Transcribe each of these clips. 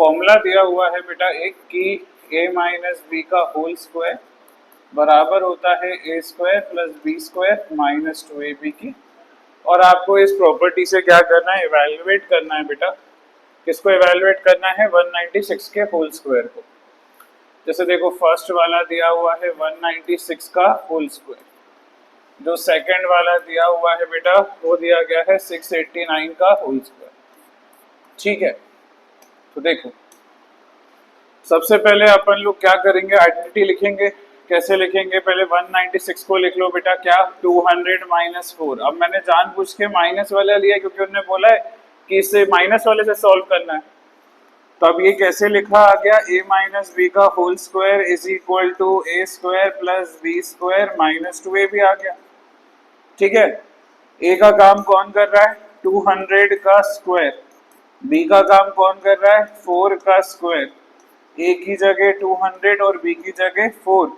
Formula दिया हुआ है बेटा एक कि a माइनस बी का होल स्क्वायर बराबर होता है a square plus B square minus 2ab की। और आपको इस प्रॉपर्टी से क्या करना है, इवैल्यूएट करना है बेटा। किसको इवैल्यूएट करना है? 196 के होल स्क्वायर को। जैसे देखो फर्स्ट वाला दिया हुआ है 196 का होल स्क्वायर, जो सेकंड वाला दिया हुआ है बेटा वो दिया गया है 689 का होल स्क्वायर। ठीक है, तो देखो सबसे पहले अपन लोग क्या करेंगे, आइडेंटिटी लिखेंगे। कैसे लिखेंगे? पहले 196 को लिख लो बेटा क्या, 200 माइनस 4। अब मैंने जानबूझ के माइनस वाला लिया क्योंकि उन्होंने बोला है कि इसे माइनस वाले से सॉल्व करना है। तो अब ये कैसे लिखा आ गया, a माइनस बी का whole square is equal to a square plus B square minus 2ab आ गया। ठीक है, a का काम कौन कर रहा है? 200 का स्क्वायर। b का काम कौन कर रहा है? 4 का स्क्वायर। a की जगह 200 और b की जगह 4,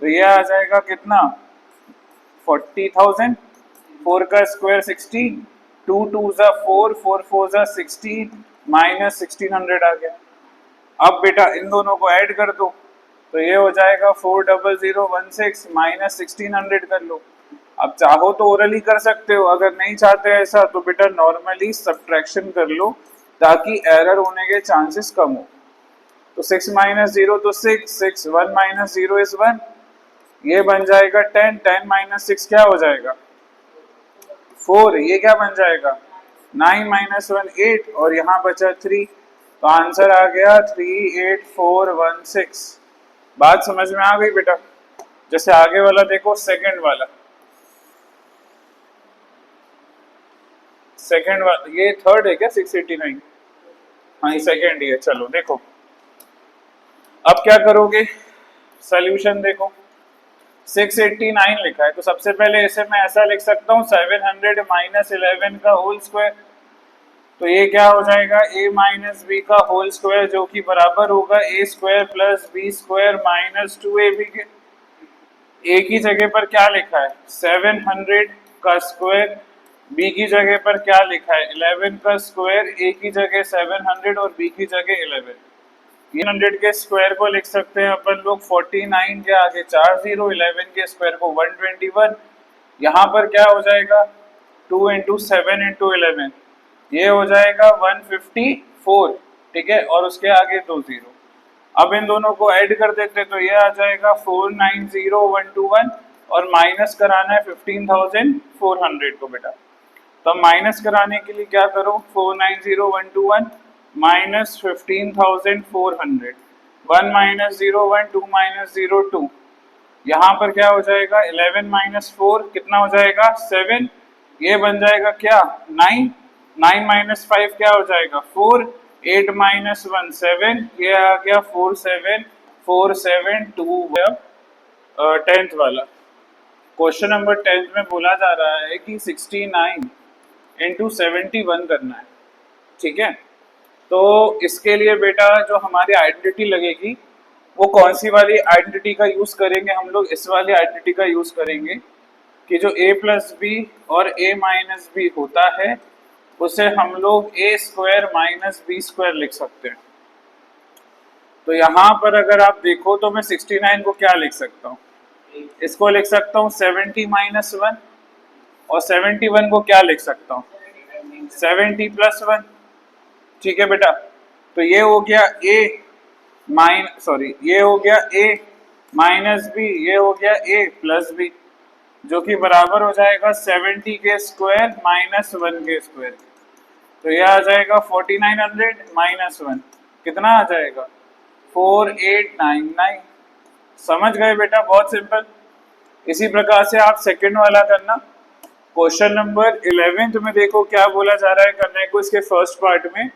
तो ये आ जाएगा कितना? 40,000। 4 का स्क्वायर 16, 2 2 जा 4, 4 4 जा 16 माइनस 1600 आ गया। अब बेटा इन दोनों को ऐड कर दो, तो ये हो जाएगा 40016 माइनस 1600 कर लो। अब चाहो तो ओरली कर सकते हो, अगर नहीं चाहते ऐसा तो बेटा नॉर्मली सब्ट्रैक्शन कर लो ताकि एरर होने के चांसेस कम हो। तो 6 माइनस 0 तो 6, 6 1 माइनस 0 इज 1, ये बन जाएगा 10, 10 माइनस 6 क्या हो जाएगा? 4, ये क्या बन जाएगा? 9 माइनस 1 8, और यहाँ बचा 3, तो आंसर आ गया 38416। बात समझ में आ गई बेटा? जैसे आगे वाला देखो, सेकंड वाला, सेकंड वाला ये थर्ड है क्या 689? हाँ ये सेकंड ही है। चलो देखो अब क्या करोगे, सॉल्यूशन देखो 689 लिखा है, तो सबसे पहले इसे मैं ऐसा लिख सकता हूँ 700 माइनस 11 का होल स्क्वायर। तो ये क्या हो जाएगा, a माइनस बी का होल स्क्वायर जो कि बराबर होगा a square plus B square minus 2ab के। a की जगह पर क्या लिखा है? 700 का स्क्वायर। b की जगह पर क्या लिखा है? 11 का स्क्वायर। a की जगह 700 और b की जगह 11। 300 के स्क्वायर को लिख सकते हैं अपन लोग 49 के आगे 4 0, 11 के स्क्वायर को 121। यहाँ पर क्या हो जाएगा 2 इंटू 7 इंटू 11, ये हो जाएगा 154। ठीक है, और उसके आगे 2 0। अब इन दोनों को ऐड कर देते तो ये आ जाएगा 490121, और माइनस कराना है 15,400 को बेटा। तो माइनस कराने के लिए क्या करो, 490121 माइनस 15,400, 1 माइनस 0 1, 2 माइनस 0 2। यहाँ पर क्या हो जाएगा 11 माइनस 4 कितना हो जाएगा 7, ये बन जाएगा क्या 9, 9 माइनस 5 क्या हो जाएगा 4, 8 माइनस 1 7, ये आ गया 47472। 10th वाला क्वेश्चन नंबर 10th में बोला जा रहा है कि 69 इंटू 71 करना है। ठीक है, तो इसके लिए बेटा जो हमारी आइडेंटिटी लगेगी वो कौन सी वाली आइडेंटिटी का यूज करेंगे हम लोग? इस वाली आइडेंटिटी का यूज करेंगे कि जो a प्लस बी और a माइनस बी होता है उसे हम लोग a square minus B square लिख सकते हैं। तो यहाँ पर अगर आप देखो तो मैं 69 को क्या लिख सकता हूँ, इसको लिख सकता हूँ 70 माइनस 1, और 71 को क्या लिख सकता हूँ 70 प्लस 1। ठीक है बेटा, तो ये हो गया ये हो गया a माइनस बी, ये हो गया a प्लस बी, जो कि बराबर हो जाएगा 70 के स्क्वायर माइनस 1 के स्क्वायर। तो ये आ जाएगा 4900 माइनस 1, कितना आ जाएगा 4899। समझ गए बेटा? बहुत सिंपल। इसी प्रकार से आप सेकंड वाला करना। क्वेश्चन नंबर 11 में देखो क्या बोला जा रहा है करने को, इसके फर्स्ट पार्ट में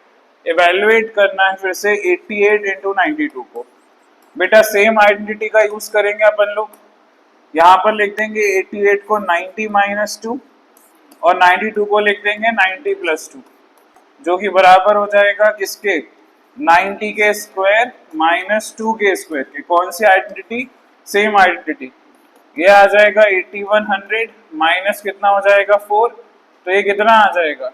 इवैल्यूएट करना है फिर से 88 इंटू 92 को। बेटा सेम आइडेंटिटी का यूज करेंगे अपन लोग, यहाँ पर लिख देंगे 88 को 90 माइनस 2 और 92 को लिख देंगे 90 प्लस 2, जो कि बराबर हो जाएगा किसके 90 के स्क्वायर माइनस 2 के स्क्वायर के। कौन सी आइडेंटिटी? Same identity. ये आ जाएगा 8100 माइनस कितना हो जाएगा 4, तो ये कितना आ जाएगा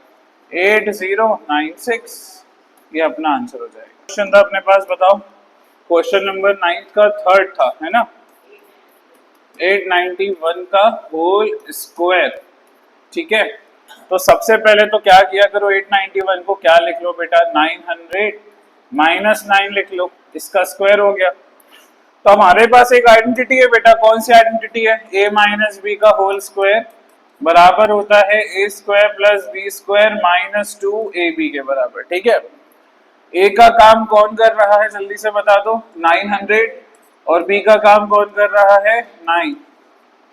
8096। ये अपना आंसर हो जाएगा। क्वेश्चन था अपने पास, बताओ। क्वेश्चन नंबर 9 का थर्ड था, है ना। 891 का होल स्क्वायर, ठीक है। तो सबसे पहले तो क्या किया करो, 891 को क्या लिख लो बेटा, 900 माइनस 9 लिख लो, इसका स्क्वायर हो गया। तो हमारे पास एक आइडेंटिटी है बेटा, कौन सी आइडेंटिटी है, a माइनस बी का होल स्क्वायर बराबर होता है a square plus B square minus 2ab के बराबर, ठीक है। a का काम कौन कर रहा है, जल्दी से बता दो, 900, और b का काम कौन कर रहा है, 9।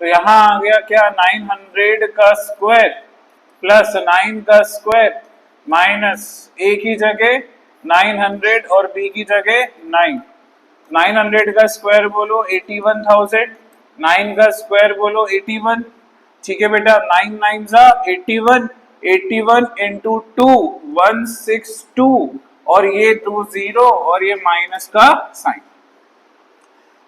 तो यहाँ आ गया क्या, 900 का स्क्वायर प्लस 9 का स्क्वायर माइनस a की जगह 900 और b की जगह 9। 900 का स्क्वायर बोलो 81,000, 9 का स्क्वायर बोलो 81, ठीक है बेटा। 9 9 जा 81, 81 इंटू 2 162, और ये 2 0 और ये माइनस का साइन।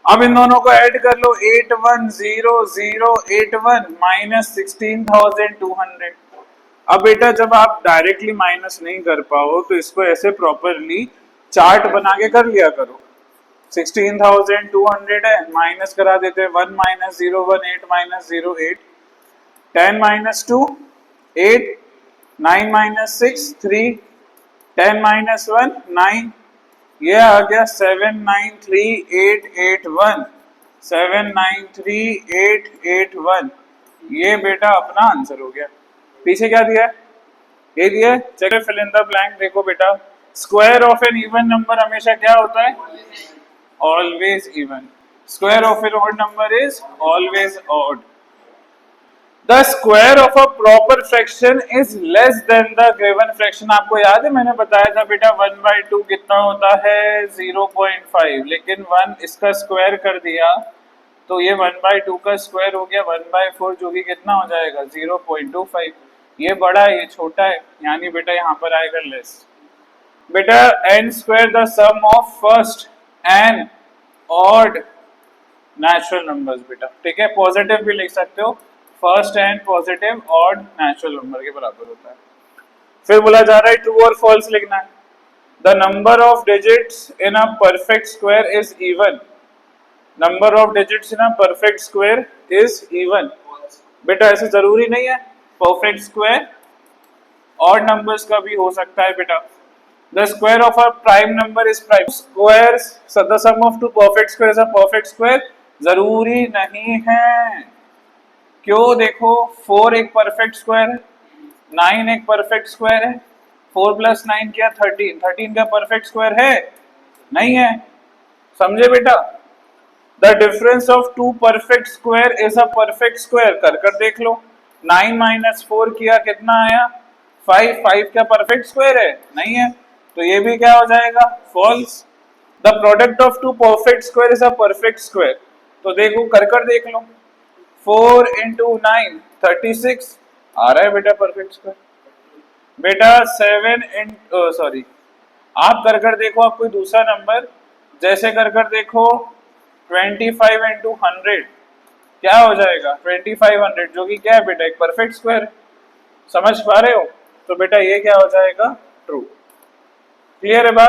अब इन दोनों को ऐड कर लो, 810081 माइनस 16,200। अब बेटा जब आप डायरेक्टली माइनस नहीं कर पाओ तो इसको ऐसे प्रॉपरली चार्ट बना के कर लिया करो। 16,200 है, माइनस करा देते हैं, 1 minus 0 1 8 minus 0 8, 10 minus 2 8, 9 minus 6 3, 10 minus 1 9, ये आ गया 793881, 793881, ये बेटा अपना आंसर हो गया। पीछे क्या दिया है, ये दिया है, चलो फिल इन द ब्लैंक। देखो बेटा, square of an even number हमेशा क्या होता है, always even. Square of an odd number is always odd. The square of a proper fraction is less than the given fraction. आपको याद है मैंने बताया था बेटा 1/2 कितना होता है, 0.5, लेकिन 1 इसका स्क्वायर कर दिया तो ये 1/2 का स्क्वायर हो गया 1/4, जो कि कितना हो जाएगा 0.25। ये बड़ा है, ये छोटा है, यानी बेटा यहाँ पर आएगा लेस। बेटा n square the sum of first and odd natural numbers बेटा, ठीक है। पॉजिटिव भी लिख सकते हो, first and positive odd natural number के बराबर होता है। फिर बोला जा रहा है ट्रू और फॉल्स लिखना है। The number of digits in a perfect square is even, number of digits in a perfect square is even. बेटा ऐसे जरूरी नहीं है, परफेक्ट स्क्वायर ऑड नंबर्स का भी हो सकता है बेटा। The square of a prime number is prime. Squares, so the sum of two perfect squares is a perfect square. जरूरी नहीं है, क्यों, देखो 4 एक परफेक्ट स्क्वायर है, 9 एक परफेक्ट स्क्वायर है, 4 प्लस 9 क्या 13, 13 का परफेक्ट स्क्वायर है, नहीं है, समझे बेटा। The difference of two perfect square is a perfect square, कर देख लो, 9 माइनस 4 किया कितना आया 5, 5 क्या परफेक्ट स्क्वायर है, नहीं है, तो ये भी क्या हो जाएगा, false. The product of two perfect square is a perfect square, तो देखो कर देख लो, 4 इंटू 9 36 आ रहा है बेटा परफेक्ट स्क्वायर। बेटा 7 सॉरी, आप कर देखो, आप कोई दूसरा नंबर जैसे कर देखो, 25 इंटू 100 क्या हो जाएगा 2500, जो कि क्या है बेटा एक परफेक्ट स्क्वायर है, समझ पा रहे हो। तो बेटा ये क्या हो जाएगा, ट्रू। क्लियर है बात।